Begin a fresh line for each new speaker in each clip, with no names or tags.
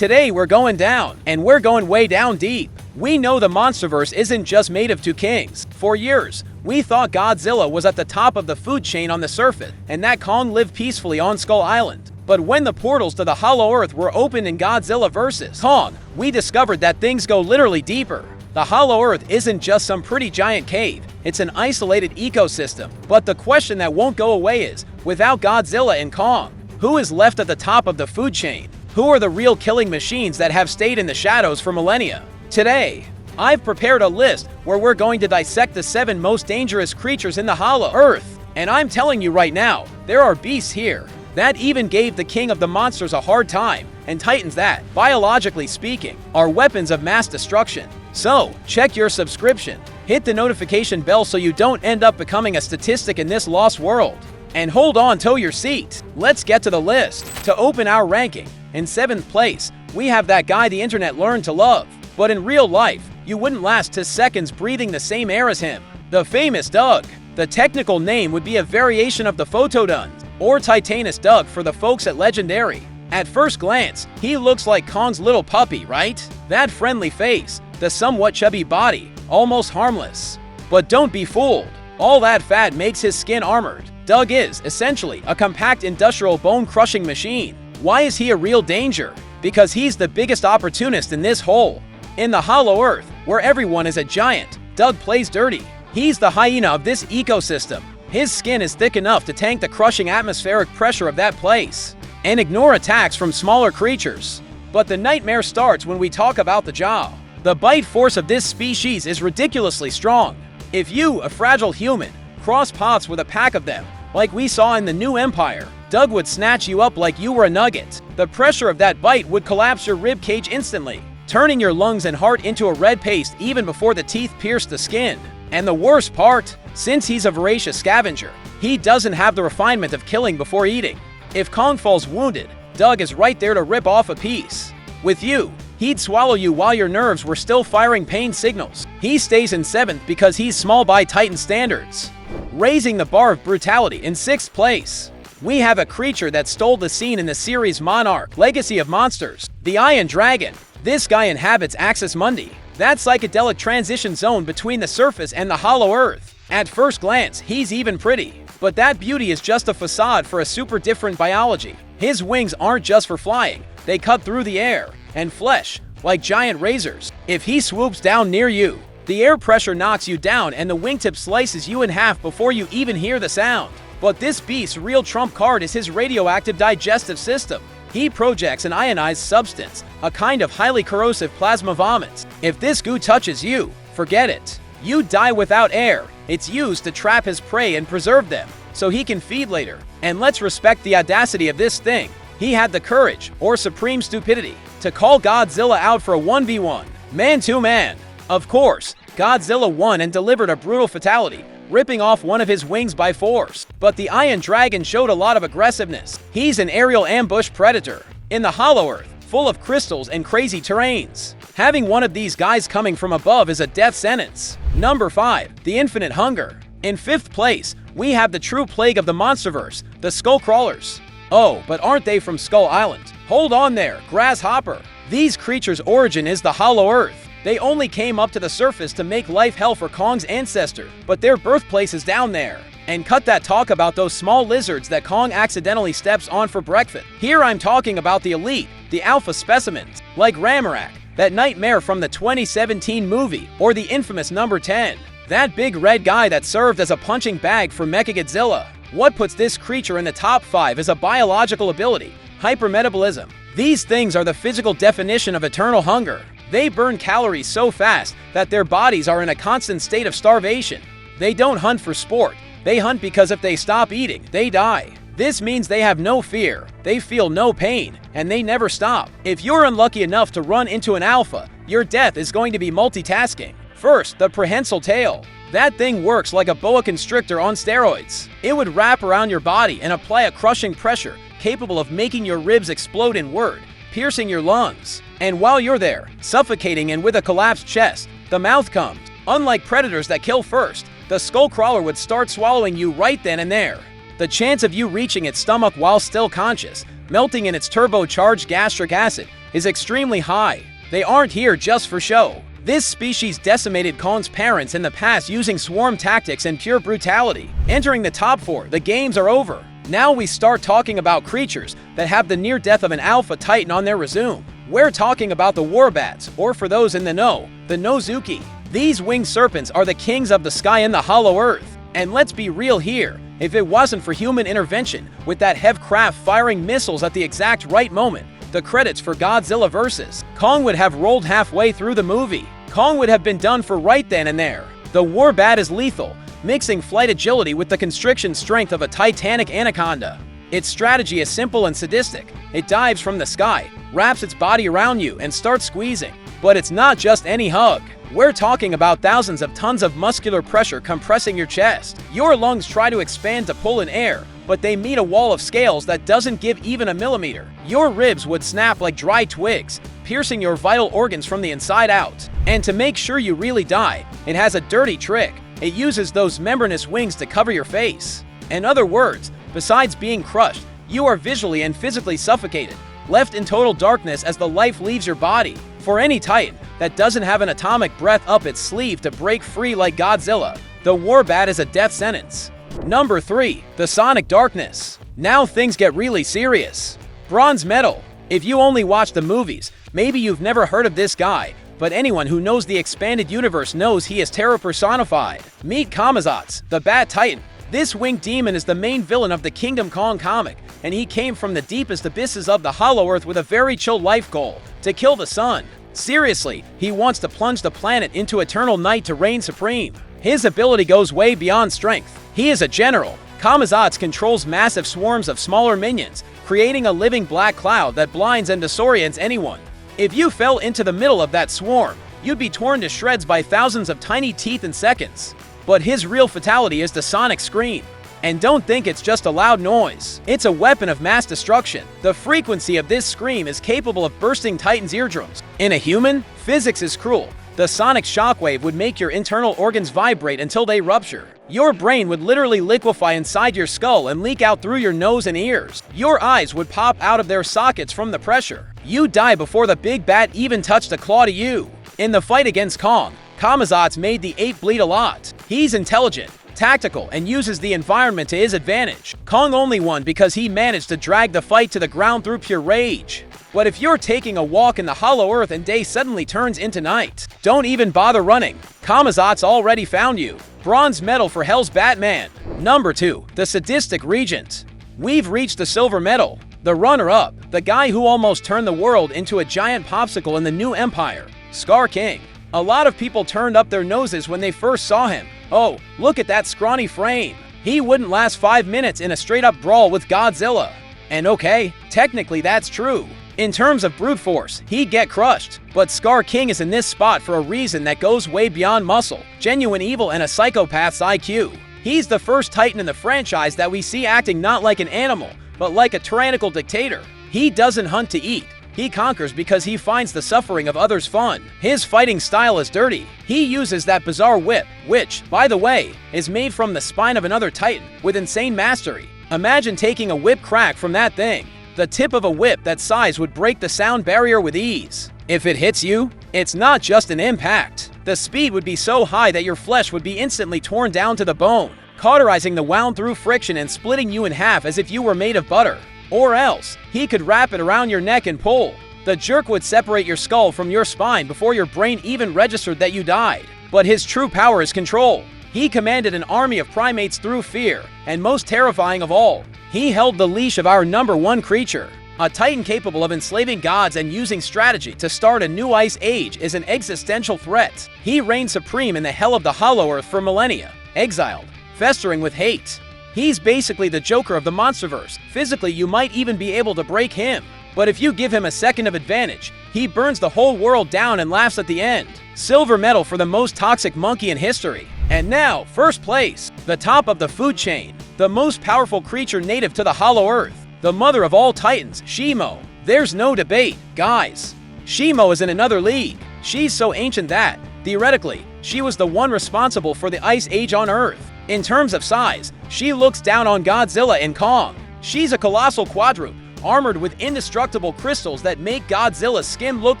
Today we're going down, and we're going way down deep. We know the MonsterVerse isn't just made of two kings. For years, we thought Godzilla was at the top of the food chain on the surface, and that Kong lived peacefully on Skull Island. But when the portals to the Hollow Earth were opened in Godzilla vs. Kong, we discovered that things go literally deeper. The Hollow Earth isn't just some pretty giant cave, it's an isolated ecosystem. But the question that won't go away is, without Godzilla and Kong, who is left at the top of the food chain? Who are the real killing machines that have stayed in the shadows for millennia? Today, I've prepared a list where we're going to dissect the 7 most dangerous creatures in the Hollow Earth. And I'm telling you right now, there are beasts here that even gave the king of the monsters a hard time, and titans that, biologically speaking, are weapons of mass destruction. So, check your subscription, hit the notification bell so you don't end up becoming a statistic in this lost world. And hold on to your seat. Let's get to the list. To open our ranking, in 7th place, we have that guy the internet learned to love. But in real life, you wouldn't last 2 seconds breathing the same air as him. The famous Doug. The technical name would be a variation of the Photodon, or Titanus Doug for the folks at Legendary. At first glance, he looks like Kong's little puppy, right? That friendly face, the somewhat chubby body, almost harmless. But don't be fooled. All that fat makes his skin armored. Doug is, essentially, a compact industrial bone-crushing machine. Why is he a real danger? Because he's the biggest opportunist in this hole. In the Hollow Earth, where everyone is a giant, Doug plays dirty. He's the hyena of this ecosystem. His skin is thick enough to tank the crushing atmospheric pressure of that place and ignore attacks from smaller creatures. But the nightmare starts when we talk about the jaw. The bite force of this species is ridiculously strong. If you, a fragile human, cross paths with a pack of them, like we saw in the New Empire, Doug would snatch you up like you were a nugget. The pressure of that bite would collapse your rib cage instantly, turning your lungs and heart into a red paste even before the teeth pierce the skin. And the worst part, since he's a voracious scavenger, he doesn't have the refinement of killing before eating. If Kong falls wounded, Doug is right there to rip off a piece. With you, he'd swallow you while your nerves were still firing pain signals. He stays in 7th because he's small by Titan standards. Raising the bar of brutality in 6th place, we have a creature that stole the scene in the series Monarch: Legacy of Monsters, the Iron Dragon. This guy inhabits Axis Mundi, that psychedelic transition zone between the surface and the Hollow Earth. At first glance, he's even pretty, but that beauty is just a facade for a super different biology. His wings aren't just for flying, they cut through the air and flesh like giant razors. If he swoops down near you, the air pressure knocks you down and the wingtip slices you in half before you even hear the sound. But this beast's real trump card is his radioactive digestive system. He projects an ionized substance, a kind of highly corrosive plasma vomit. If this goo touches you, forget it. You die without air. It's used to trap his prey and preserve them, so he can feed later. And let's respect the audacity of this thing. He had the courage, or supreme stupidity, to call Godzilla out for a 1v1, man-to-man. Of course, Godzilla won and delivered a brutal fatality, ripping off one of his wings by force. But the Iron Dragon showed a lot of aggressiveness. He's an aerial ambush predator in the Hollow Earth, full of crystals and crazy terrains. Having one of these guys coming from above is a death sentence. Number 5, the Infinite Hunger. In 5th place, we have the true plague of the MonsterVerse, the Skullcrawlers. Oh, but aren't they from Skull Island? Hold on there, Grasshopper. These creatures' origin is the Hollow Earth. They only came up to the surface to make life hell for Kong's ancestor, but their birthplace is down there. And cut that talk about those small lizards that Kong accidentally steps on for breakfast. Here I'm talking about the elite, the alpha specimens, like Ramarak, that nightmare from the 2017 movie, or the infamous number 10, that big red guy that served as a punching bag for Mechagodzilla. What puts this creature in the top 5 is a biological ability, hyper-metabolism. These things are the physical definition of eternal hunger. They burn calories so fast that their bodies are in a constant state of starvation. They don't hunt for sport. They hunt because if they stop eating, they die. This means they have no fear, they feel no pain, and they never stop. If you're unlucky enough to run into an alpha, your death is going to be multitasking. First, the prehensile tail. That thing works like a boa constrictor on steroids. It would wrap around your body and apply a crushing pressure capable of making your ribs explode inward, piercing your lungs. And while you're there, suffocating and with a collapsed chest, the mouth comes. Unlike predators that kill first, the Skullcrawler would start swallowing you right then and there. The chance of you reaching its stomach while still conscious, melting in its turbocharged gastric acid, is extremely high. They aren't here just for show. This species decimated Kong's parents in the past using swarm tactics and pure brutality. Entering the top 4, the games are over. Now we start talking about creatures that have the near death of an alpha titan on their resume. We're talking about the Warbats, or for those in the know, the Nozuki. These winged serpents are the kings of the sky and the hollow earth. And let's be real here, if it wasn't for human intervention, with that Hev craft firing missiles at the exact right moment, the credits for Godzilla vs. Kong would have rolled halfway through the movie. Kong would have been done for right then and there. The Warbat is lethal, mixing flight agility with the constriction strength of a titanic anaconda. Its strategy is simple and sadistic. It dives from the sky, wraps its body around you, and starts squeezing. But it's not just any hug. We're talking about thousands of tons of muscular pressure compressing your chest. Your lungs try to expand to pull in air, but they meet a wall of scales that doesn't give even a millimeter. Your ribs would snap like dry twigs, piercing your vital organs from the inside out. And to make sure you really die, it has a dirty trick. It uses those membranous wings to cover your face. In other words, besides being crushed, you are visually and physically suffocated, left in total darkness as the life leaves your body. For any titan that doesn't have an atomic breath up its sleeve to break free like Godzilla, the Warbat is a death sentence. Number 3. The Sonic Darkness. Now things get really serious. Bronze Medal. If you only watch the movies, maybe you've never heard of this guy, but anyone who knows the expanded universe knows he is terror personified. Meet Kamazotz, the Bat Titan. This winged demon is the main villain of the Kingdom Kong comic, and he came from the deepest abysses of the Hollow Earth with a very chill life goal: to kill the sun. Seriously, he wants to plunge the planet into eternal night to reign supreme. His ability goes way beyond strength. He is a general. Kamazotz controls massive swarms of smaller minions, creating a living black cloud that blinds and disorients anyone. If you fell into the middle of that swarm, you'd be torn to shreds by thousands of tiny teeth in seconds. But his real fatality is the sonic scream. And don't think it's just a loud noise. It's a weapon of mass destruction. The frequency of this scream is capable of bursting Titan's eardrums. In a human, physics is cruel. The sonic shockwave would make your internal organs vibrate until they rupture. Your brain would literally liquefy inside your skull and leak out through your nose and ears. Your eyes would pop out of their sockets from the pressure. You'd die before the big bat even touched a claw to you. In the fight against Kong, Kamazotz made the ape bleed a lot. He's intelligent, tactical, and uses the environment to his advantage. Kong only won because he managed to drag the fight to the ground through pure rage. But if you're taking a walk in the hollow earth and day suddenly turns into night, don't even bother running. Kamazotz already found you. Bronze medal for Hell's Batman. Number 2. The Sadistic Regent. We've reached the silver medal. The runner-up, the guy who almost turned the world into a giant popsicle in the new empire, Skar King. A lot of people turned up their noses when they first saw him. Oh, look at that scrawny frame. He wouldn't last 5 minutes in a straight-up brawl with Godzilla. And okay, technically that's true. In terms of brute force, he'd get crushed. But Skar King is in this spot for a reason that goes way beyond muscle, genuine evil, and a psychopath's IQ. He's the first Titan in the franchise that we see acting not like an animal, but like a tyrannical dictator. He doesn't hunt to eat. He conquers because he finds the suffering of others fun. His fighting style is dirty. He uses that bizarre whip, which, by the way, is made from the spine of another Titan, with insane mastery. Imagine taking a whip crack from that thing. The tip of a whip that size would break the sound barrier with ease. If it hits you, it's not just an impact. The speed would be so high that your flesh would be instantly torn down to the bone, cauterizing the wound through friction and splitting you in half as if you were made of butter. Or else, he could wrap it around your neck and pull. The jerk would separate your skull from your spine before your brain even registered that you died. But his true power is control. He commanded an army of primates through fear, and most terrifying of all, he held the leash of our number 1 creature. A Titan capable of enslaving gods and using strategy to start a new ice age is an existential threat. He reigned supreme in the hell of the Hollow Earth for millennia, exiled, festering with hate. He's basically the Joker of the MonsterVerse. Physically, you might even be able to break him. But if you give him a second of advantage, he burns the whole world down and laughs at the end. Silver medal for the most toxic monkey in history. And now, first place, the top of the food chain, the most powerful creature native to the Hollow Earth, the mother of all Titans, Shimo. There's no debate, guys. Shimo is in another league. She's so ancient that, theoretically, she was the one responsible for the Ice Age on Earth. In terms of size, she looks down on Godzilla and Kong. She's a colossal quadruped, armored with indestructible crystals that make Godzilla's skin look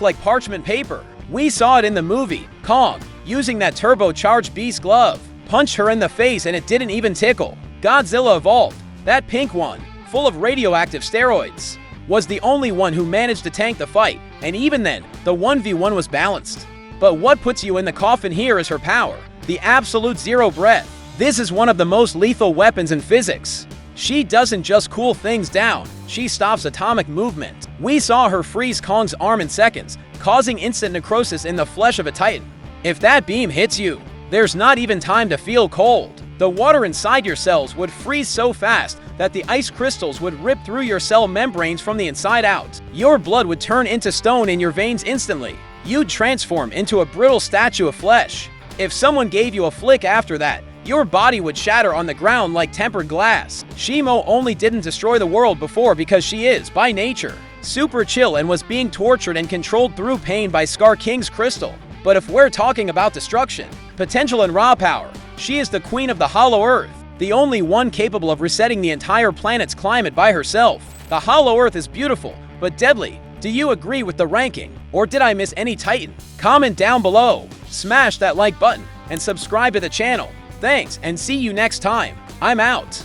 like parchment paper. We saw it in the movie. Kong, using that turbocharged beast glove, punched her in the face and it didn't even tickle. Godzilla evolved, that pink one, full of radioactive steroids, was the only one who managed to tank the fight, and even then, the 1v1 was balanced. But what puts you in the coffin here is her power, the absolute zero breath. This is one of the most lethal weapons in physics. She doesn't just cool things down, she stops atomic movement. We saw her freeze Kong's arm in seconds, causing instant necrosis in the flesh of a Titan. If that beam hits you, there's not even time to feel cold. The water inside your cells would freeze so fast that the ice crystals would rip through your cell membranes from the inside out. Your blood would turn into stone in your veins instantly. You'd transform into a brittle statue of flesh. If someone gave you a flick after that, your body would shatter on the ground like tempered glass. Shimo only didn't destroy the world before because she is, by nature, super chill and was being tortured and controlled through pain by Skar King's crystal. But if we're talking about destruction, potential and raw power, she is the queen of the Hollow Earth, the only one capable of resetting the entire planet's climate by herself. The Hollow Earth is beautiful, but deadly. Do you agree with the ranking? Or did I miss any Titan? Comment down below, smash that like button, and subscribe to the channel. Thanks, and see you next time. I'm out.